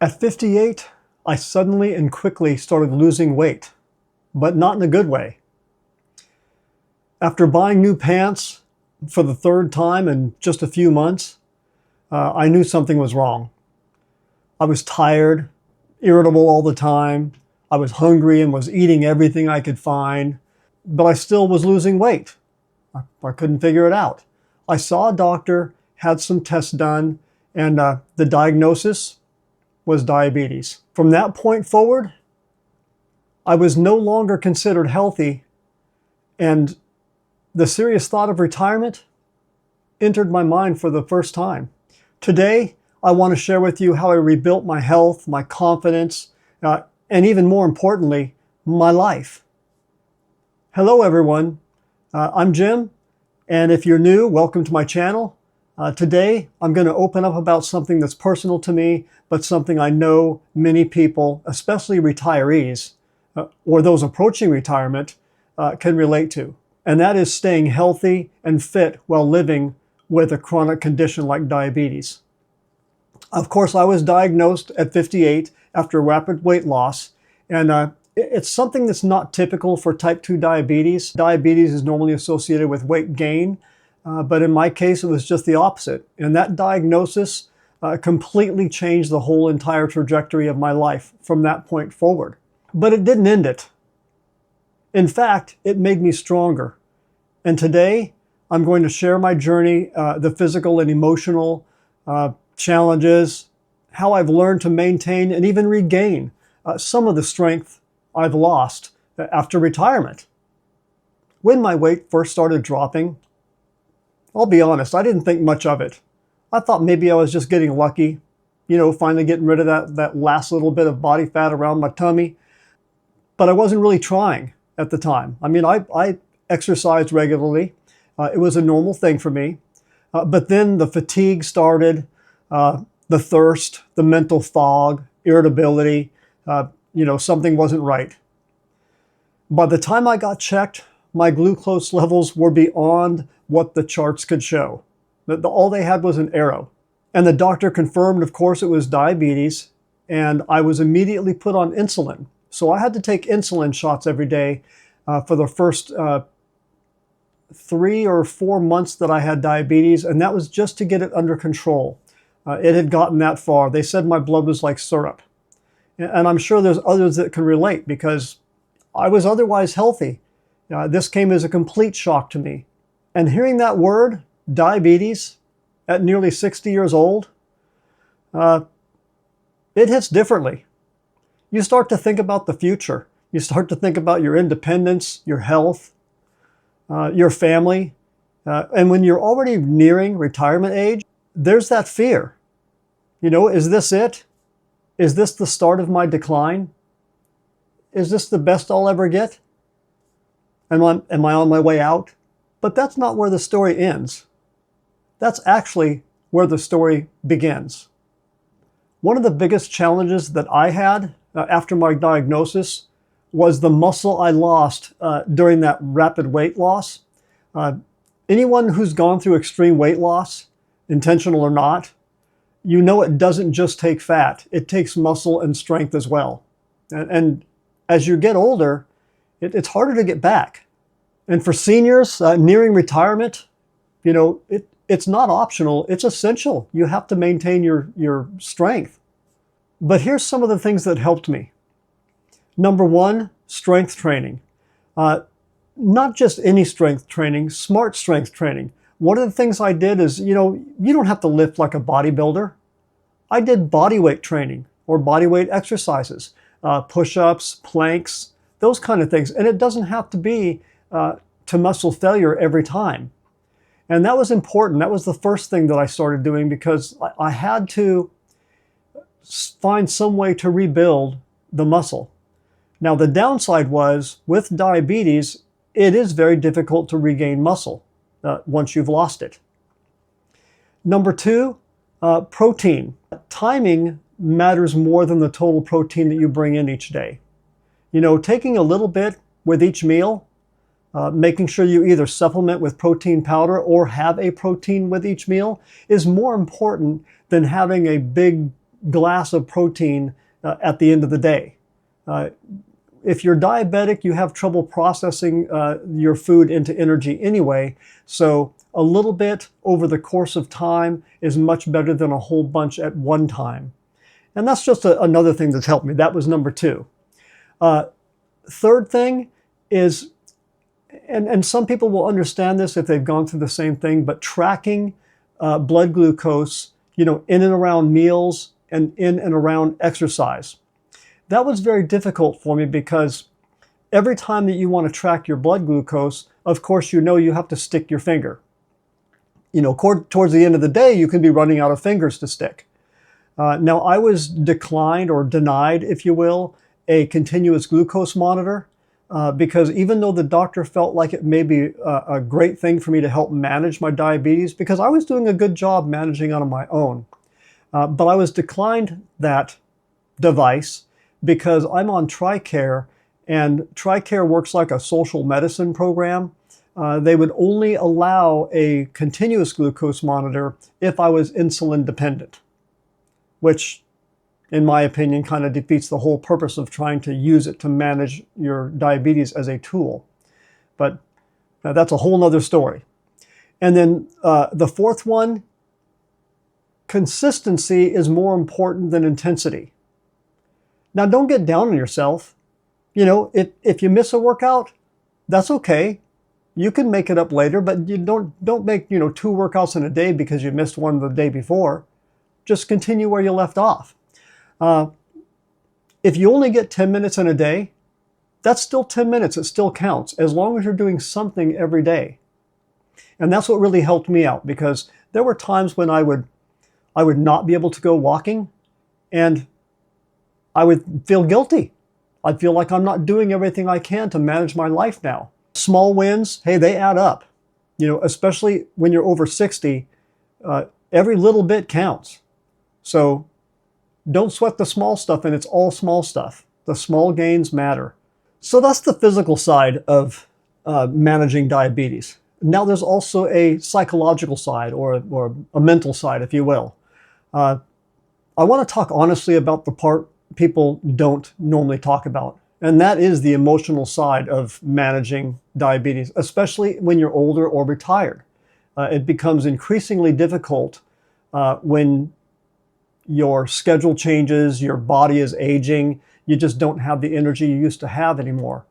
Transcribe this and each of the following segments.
At 58, I suddenly and quickly started losing weight, but not in a good way. After buying new pants for the third time in just a few months, I knew something was wrong. I was tired, irritable all the time. I was hungry and was eating everything I could find, but I still was losing weight. I couldn't figure it out. I saw a doctor, had some tests done, and the diagnosis was diabetes. From that point forward, I was no longer considered healthy, and the serious thought of retirement entered my mind for the first time. Today, I want to share with you how I rebuilt my health, my confidence, and even more importantly, my life. Hello, everyone. I'm Jim, and if you're new, welcome to my channel. Today, I'm going to open up about something that's personal to me, but something I know many people, especially retirees, or those approaching retirement, can relate to. And that is staying healthy and fit while living with a chronic condition like diabetes. Of course, I was diagnosed at 58 after rapid weight loss, and it's something that's not typical for type 2 diabetes. Diabetes is normally associated with weight gain, but in my case, it was just the opposite. And that diagnosis completely changed the whole entire trajectory of my life from that point forward. But it didn't end it. In fact, it made me stronger. And today, I'm going to share my journey, the physical and emotional challenges, how I've learned to maintain and even regain some of the strength I've lost after retirement. When my weight first started dropping, I'll be honest, I didn't think much of it. I thought maybe I was just getting lucky, finally getting rid of that last little bit of body fat around my tummy. But I wasn't really trying at the time. I mean, I exercised regularly. It was a normal thing for me. But then the fatigue started, the thirst, the mental fog, irritability, something wasn't right. By the time I got checked, my glucose levels were beyond what the charts could show. All they had was an arrow. And the doctor confirmed, of course, it was diabetes, and I was immediately put on insulin. So I had to take insulin shots every day for the first 3 or 4 months that I had diabetes, and that was just to get it under control. It had gotten that far. They said my blood was like syrup. And I'm sure there's others that can relate because I was otherwise healthy. This came as a complete shock to me. And hearing that word, diabetes, at nearly 60 years old, it hits differently. You start to think about the future. You start to think about your independence, your health, your family. And when you're already nearing retirement age, there's that fear. Is this it? Is this the start of my decline? Is this the best I'll ever get? Am I on my way out? But that's not where the story ends. That's actually where the story begins. One of the biggest challenges that I had after my diagnosis was the muscle I lost during that rapid weight loss. Anyone who's gone through extreme weight loss, intentional or not, it doesn't just take fat. It takes muscle and strength as well. And as you get older, it's harder to get back. And for seniors nearing retirement, it's not optional. It's essential. You have to maintain your strength. But here's some of the things that helped me. Number one, strength training. Not just any strength training, smart strength training. One of the things I did is, you don't have to lift like a bodybuilder. I did body weight training or body weight exercises, push-ups, planks, those kind of things. And it doesn't have to be to muscle failure every time. And that was important. That was the first thing that I started doing because I had to find some way to rebuild the muscle. Now, the downside was with diabetes, it is very difficult to regain muscle once you've lost it. Number two, protein. Timing matters more than the total protein that you bring in each day. Taking a little bit with each meal, making sure you either supplement with protein powder or have a protein with each meal is more important than having a big glass of protein at the end of the day. If you're diabetic, you have trouble processing your food into energy anyway, so a little bit over the course of time is much better than a whole bunch at one time. And that's just another thing that's helped me. That was number 2. Third thing is, and some people will understand this if they've gone through the same thing, but tracking blood glucose, in and around meals and in and around exercise. That was very difficult for me because every time that you want to track your blood glucose, of course, you have to stick your finger. Towards the end of the day, you can be running out of fingers to stick. Now, I was declined or denied, if you will, a continuous glucose monitor because even though the doctor felt like it may be a great thing for me to help manage my diabetes, because I was doing a good job managing on my own, but I was declined that device because I'm on TRICARE, and TRICARE works like a social medicine program. They would only allow a continuous glucose monitor if I was insulin dependent, which, in my opinion, kind of defeats the whole purpose of trying to use it to manage your diabetes as a tool. But that's a whole nother story. And then the fourth one, consistency is more important than intensity. Now, don't get down on yourself. If you miss a workout, that's okay. You can make it up later, but you don't make 2 workouts in a day because you missed one the day before. Just continue where you left off. If you only get 10 minutes in a day, that's still 10 minutes. It still counts as long as you're doing something every day. And that's what really helped me out, because there were times when I would not be able to go walking, and I would feel guilty. I'd feel like I'm not doing everything I can to manage my life now. Small wins, hey, they add up. Especially when you're over 60, every little bit counts. So don't sweat the small stuff, and it's all small stuff. The small gains matter. So that's the physical side of managing diabetes. Now there's also a psychological side, or a mental side, if you will. I want to talk honestly about the part people don't normally talk about, and that is the emotional side of managing diabetes, especially when you're older or retired. It becomes increasingly difficult when your schedule changes, your body is aging, you just don't have the energy you used to have anymore.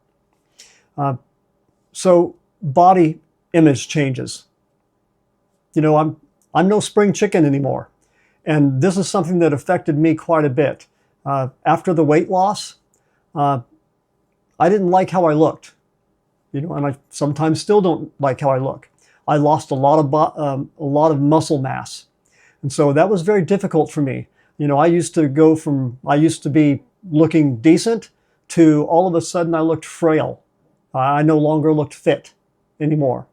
So body image changes. I'm no spring chicken anymore. And this is something that affected me quite a bit. After the weight loss, I didn't like how I looked, and I sometimes still don't like how I look. I lost a lot of muscle mass, and so that was very difficult for me. I used to be looking decent to all of a sudden I looked frail. I no longer looked fit anymore,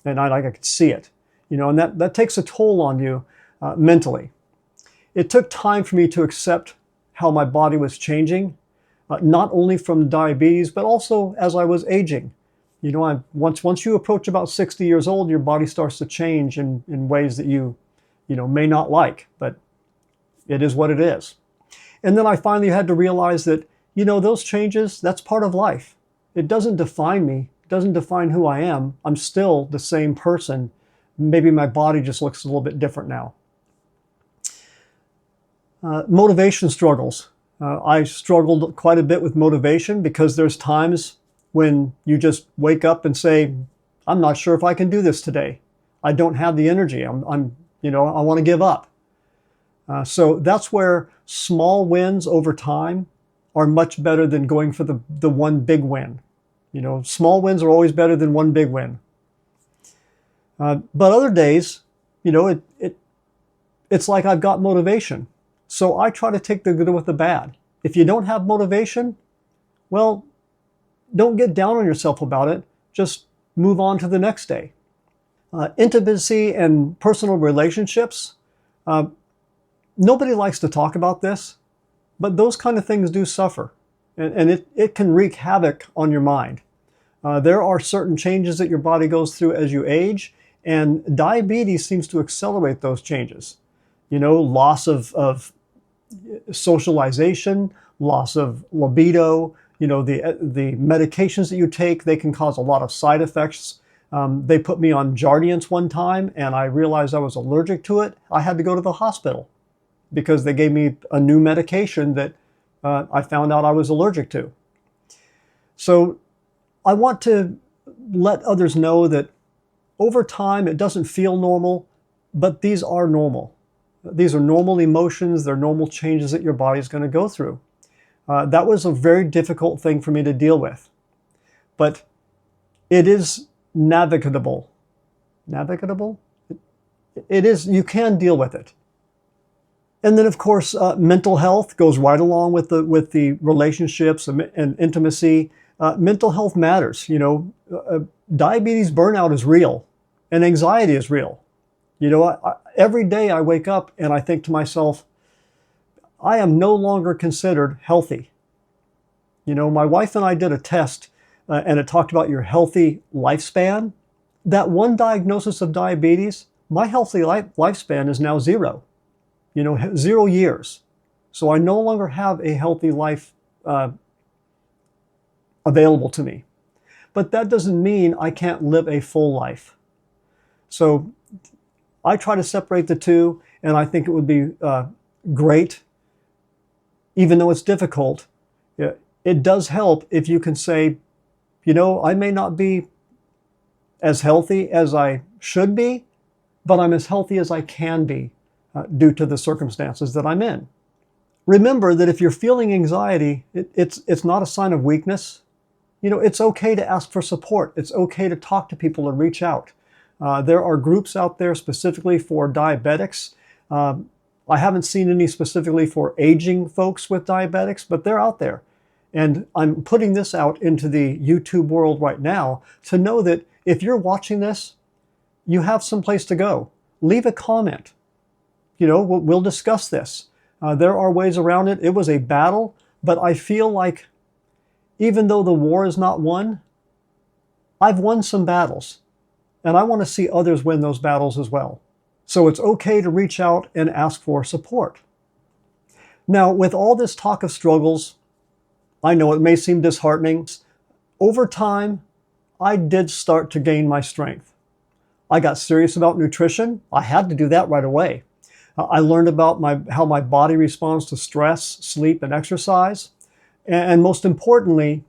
and I could see it, and that takes a toll on you mentally. It took time for me to accept how my body was changing, not only from diabetes, but also as I was aging. Once you approach about 60 years old, your body starts to change in ways that you may not like, but it is what it is. And then I finally had to realize that, those changes, that's part of life. It doesn't define me. It doesn't define who I am. I'm still the same person. Maybe my body just looks a little bit different now. Motivation struggles. I struggled quite a bit with motivation because there's times when you just wake up and say, I'm not sure if I can do this today. I don't have the energy. I want to give up. So that's where small wins over time are much better than going for the one big win. Small wins are always better than one big win. But other days, it's like I've got motivation. So I try to take the good with the bad. If you don't have motivation, well, don't get down on yourself about it. Just move on to the next day. Intimacy and personal relationships. Nobody likes to talk about this, but those kind of things do suffer. And it can wreak havoc on your mind. There are certain changes that your body goes through as you age, and diabetes seems to accelerate those changes. Loss of socialization, loss of libido. You know, the medications that you take, they can cause a lot of side effects. They put me on Jardiance one time, and I realized I was allergic to it. I had to go to the hospital because they gave me a new medication that I found out I was allergic to. So I want to let others know that over time it doesn't feel normal, but these are normal. These are normal emotions. They're normal changes that your body is going to go through. That was a very difficult thing for me to deal with, but it is navigable. Navigable? It is, you can deal with it. And then, of course, mental health goes right along with the relationships and intimacy. Mental health matters. You know, diabetes burnout is real, and anxiety is real. You know, every day I wake up and I think to myself, I am no longer considered healthy. You know, my wife and I did a test, and it talked about your healthy lifespan. That one diagnosis of diabetes, my healthy lifespan is now 0. You know, 0 years. So I no longer have a healthy life available to me. But that doesn't mean I can't live a full life. So I try to separate the two, and I think it would be great, even though it's difficult. It does help if you can say, you know, I may not be as healthy as I should be, but I'm as healthy as I can be due to the circumstances that I'm in. Remember that if you're feeling anxiety, it's not a sign of weakness. You know, it's okay to ask for support. It's okay to talk to people and reach out. There are groups out there specifically for diabetics. I haven't seen any specifically for aging folks with diabetics, but they're out there. And I'm putting this out into the YouTube world right now to know that if you're watching this, you have some place to go. Leave a comment. You know, we'll discuss this. There are ways around it. It was a battle, but I feel like even though the war is not won, I've won some battles, and I want to see others win those battles as well. So it's okay to reach out and ask for support. Now, with all this talk of struggles, I know it may seem disheartening. Over time, I did start to gain my strength. I got serious about nutrition. I had to do that right away. I learned about how my body responds to stress, sleep, and exercise. And most importantly,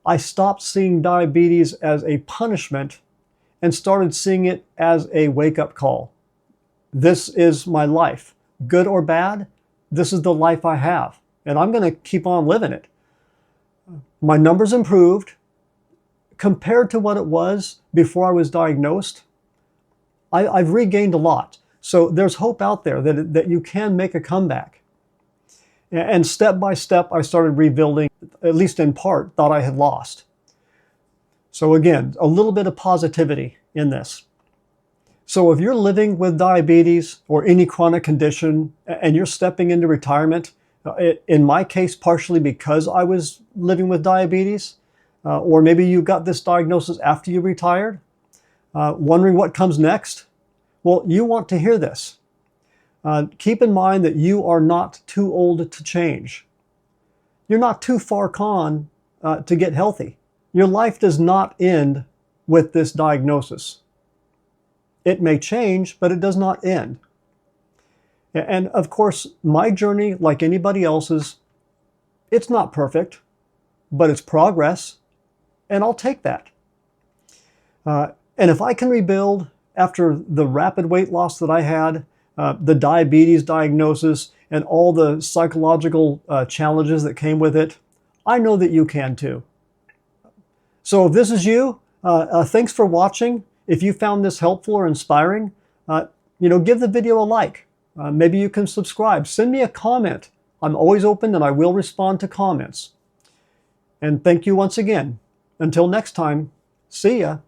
I stopped seeing diabetes as a punishment and started seeing it as a wake-up call. This is my life. Good or bad, this is the life I have, and I'm going to keep on living it. My numbers improved. Compared to what it was before I was diagnosed, I've regained a lot. So there's hope out there that you can make a comeback. And step by step, I started rebuilding, at least in part, thought I had lost. So again, a little bit of positivity in this. So if you're living with diabetes or any chronic condition and you're stepping into retirement, in my case, partially because I was living with diabetes, or maybe you got this diagnosis after you retired, wondering what comes next, well, you want to hear this. Keep in mind that you are not too old to change. You're not too far gone to get healthy. Your life does not end with this diagnosis. It may change, but it does not end. And of course, my journey, like anybody else's, it's not perfect, but it's progress, and I'll take that. And if I can rebuild after the rapid weight loss that I had, the diabetes diagnosis, and all the psychological challenges that came with it, I know that you can too. So if this is you, thanks for watching. If you found this helpful or inspiring, give the video a like. Maybe you can subscribe. Send me a comment. I'm always open and I will respond to comments. And thank you once again. Until next time, see ya.